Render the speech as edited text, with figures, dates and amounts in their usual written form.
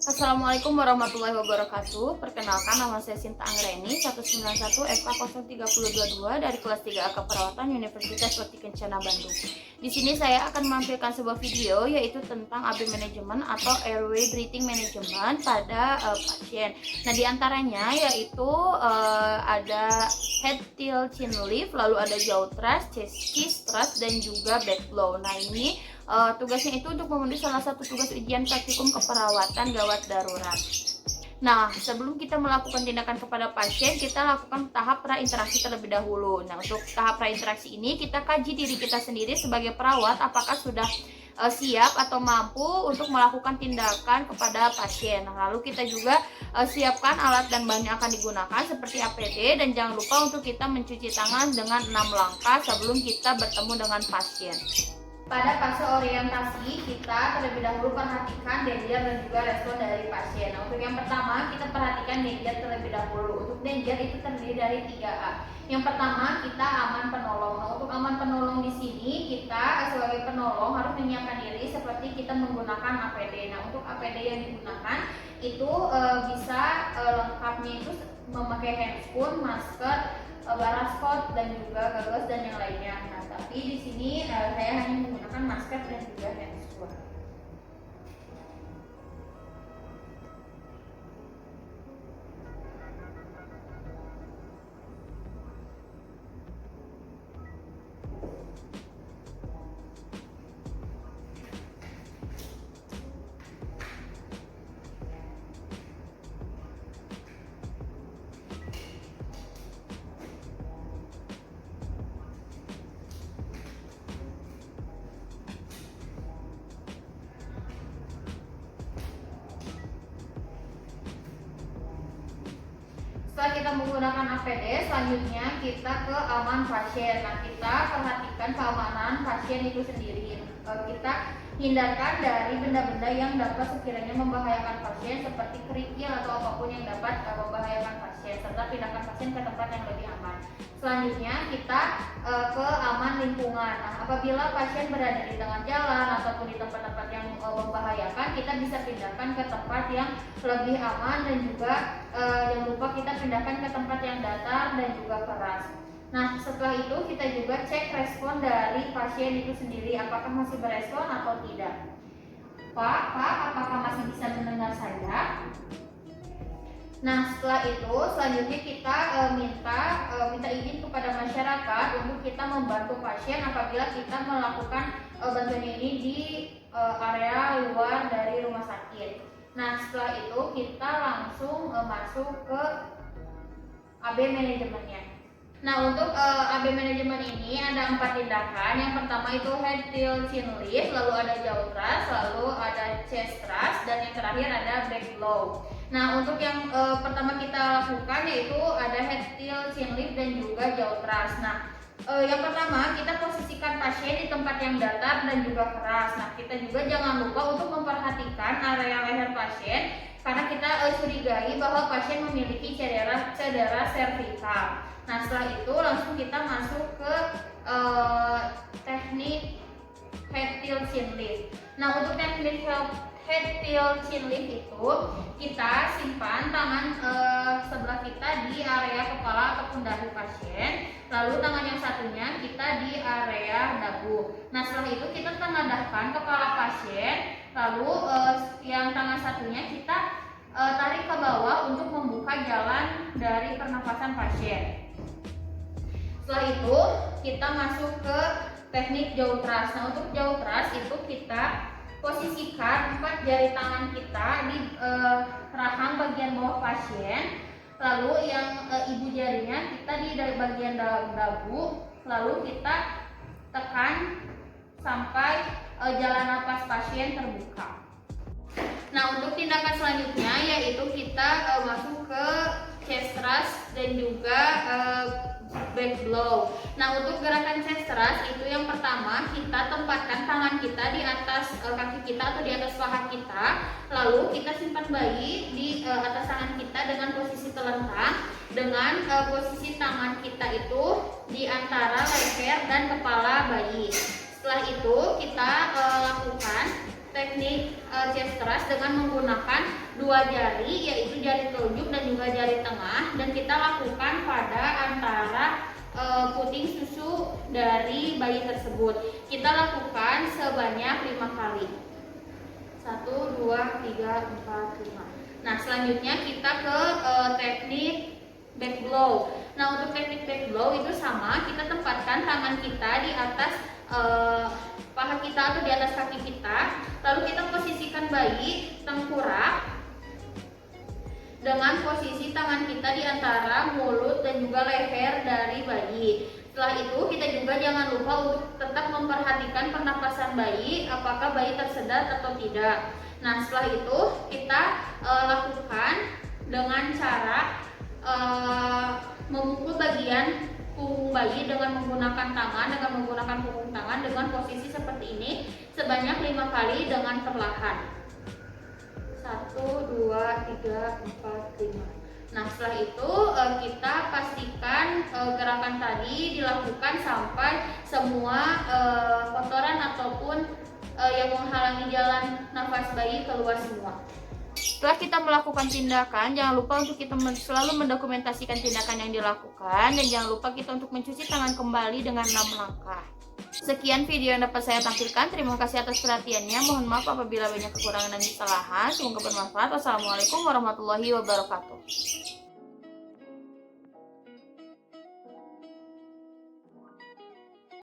Assalamualaikum warahmatullahi wabarakatuh. Perkenalkan, nama saya Sinta Anggreni, 191 FK03222 dari kelas 3A Keperawatan Universitas Bakti Kencana Bandung. Di sini saya akan menampilkan sebuah video yaitu tentang AB Management atau Airway Breathing Management pada pasien. Nah, diantaranya yaitu ada head tilt chin lift, lalu ada jaw thrust, chest kiss thrust, dan juga back blow. Nah, ini tugasnya itu untuk memenuhi salah satu tugas ujian praktikum keperawatan gawat darurat. Nah, sebelum kita melakukan tindakan kepada pasien, kita lakukan tahap prainteraksi terlebih dahulu. Nah, untuk tahap prainteraksi ini, kita kaji diri kita sendiri sebagai perawat, apakah sudah siap atau mampu untuk melakukan tindakan kepada pasien. Nah, lalu kita juga siapkan alat dan bahan yang akan digunakan seperti APD, dan jangan lupa untuk kita mencuci tangan dengan 6 langkah sebelum kita bertemu dengan pasien. Pada fase orientasi, kita terlebih dahulu perhatikan danger dan juga respon dari pasien. Nah, untuk yang pertama, kita perhatikan danger terlebih dahulu. Untuk danger itu terdiri dari 3A. Yang pertama, kita aman penolong. Nah, untuk aman penolong di sini, kita sebagai penolong harus menyiapkan diri seperti kita menggunakan APD. Nah, untuk APD yang digunakan itu bisa lengkapnya itu memakai handscoon, masker, baraskot, dan juga gagas dan yang lainnya. Nah, tapi di sini saya hanya menggunakan masker dan juga handscoon. Setelah kita menggunakan APD, selanjutnya kita ke aman pasien. Nah, kita perhatikan keamanan pasien itu sendiri. Kita hindarkan dari benda-benda yang dapat sekiranya membahayakan pasien seperti kerikil atau apapun yang dapat membahayakan pasien, serta pindahkan pasien ke tempat yang lebih aman. Selanjutnya kita ke aman lingkungan. Nah, apabila pasien berada di tengah jalan ataupun di tempat-tempat yang membahayakan, kita bisa pindahkan ke tempat yang lebih aman, dan juga jangan lupa kita pindahkan ke tempat yang datar dan juga keras. Nah, setelah itu kita juga cek respon dari pasien itu sendiri, apakah masih berespon atau tidak. Pak, apakah masih bisa mendengar saya? Nah, setelah itu selanjutnya kita minta izin kepada masyarakat untuk kita membantu pasien apabila kita melakukan bantuan ini di area luar dari rumah sakit. Nah, setelah itu kita langsung masuk ke AB manajemennya. Nah, untuk AB manajemen ini ada 4 tindakan. Yang pertama itu head tilt chin lift, lalu ada jaw thrust, lalu ada chest thrust, dan yang terakhir ada back blow. Nah, untuk yang pertama kita lakukan yaitu ada head tilt chin lift dan juga jaw thrust. Nah, yang pertama kita posisikan pasien di tempat yang datar dan juga keras. Nah, kita juga jangan lupa untuk memperhatikan area leher pasien karena kita curigai bahwa pasien memiliki cedera servikal. Nah, setelah itu langsung kita masuk ke teknik head tilt chin lift. Nah, untuk teknik head tilt chin lift itu kita simpan tangan sebelah kita di area kepala ataupun dahi pasien, lalu tangan yang satunya kita di area dagu. Nah, setelah itu kita tengadahkan kepala pasien, lalu yang tangan satunya kita tarik ke bawah untuk membuka jalan dari pernafasan pasien. Setelah itu kita masuk ke teknik jaw thrust. Nah, untuk jaw thrust itu kita posisikan 4 jari tangan kita di rahang bagian bawah pasien, lalu yang ibu jarinya kita di bagian dalam dagu, lalu kita tekan sampai jalan napas pasien terbuka. Nah, untuk tindakan selanjutnya yaitu kita masuk ke chest thrust dan juga back blow. Nah, untuk gerakan chest thrust itu yang pertama kita tempatkan tangan kita di atas kaki kita atau di atas paha kita, lalu kita simpan bayi di atas tangan kita dengan posisi telentang, dengan posisi tangan kita itu di antara leher dan kepala bayi. Setelah itu kita lakukan teknik chest thrust dengan menggunakan dua jari, yaitu jari telunjuk dan juga jari tengah, dan kita lakukan pada antara puting susu dari bayi tersebut. Kita lakukan sebanyak 5 kali. 1, 2, 3, 4, 5. Nah, selanjutnya kita ke teknik back blow. Nah, untuk teknik back blow itu sama, kita tempatkan tangan kita di atas paha kita atau di atas kaki kita, lalu kita posisikan bayi tengkurap dengan posisi tangan kita di antara mulut dan juga leher dari bayi. Setelah itu kita juga jangan lupa untuk tetap memperhatikan pernapasan bayi, apakah bayi tersedat atau tidak. Nah, setelah itu kita lakukan dengan cara memukul bagian punggung bayi dengan menggunakan tangan, punggung tangan dengan posisi seperti ini sebanyak 5 kali dengan perlahan. 1, 2, 3, 4, 5. Nah, setelah itu kita pastikan gerakan tadi dilakukan sampai semua kotoran ataupun yang menghalangi jalan nafas bayi keluar semua. Setelah kita melakukan tindakan, jangan lupa untuk kita selalu mendokumentasikan tindakan yang dilakukan, dan jangan lupa kita untuk mencuci tangan kembali dengan 6 langkah. Sekian video yang dapat saya tampilkan. Terima kasih atas perhatiannya. Mohon maaf apabila banyak kekurangan dan kesalahan. Semoga bermanfaat. Wassalamualaikum warahmatullahi wabarakatuh.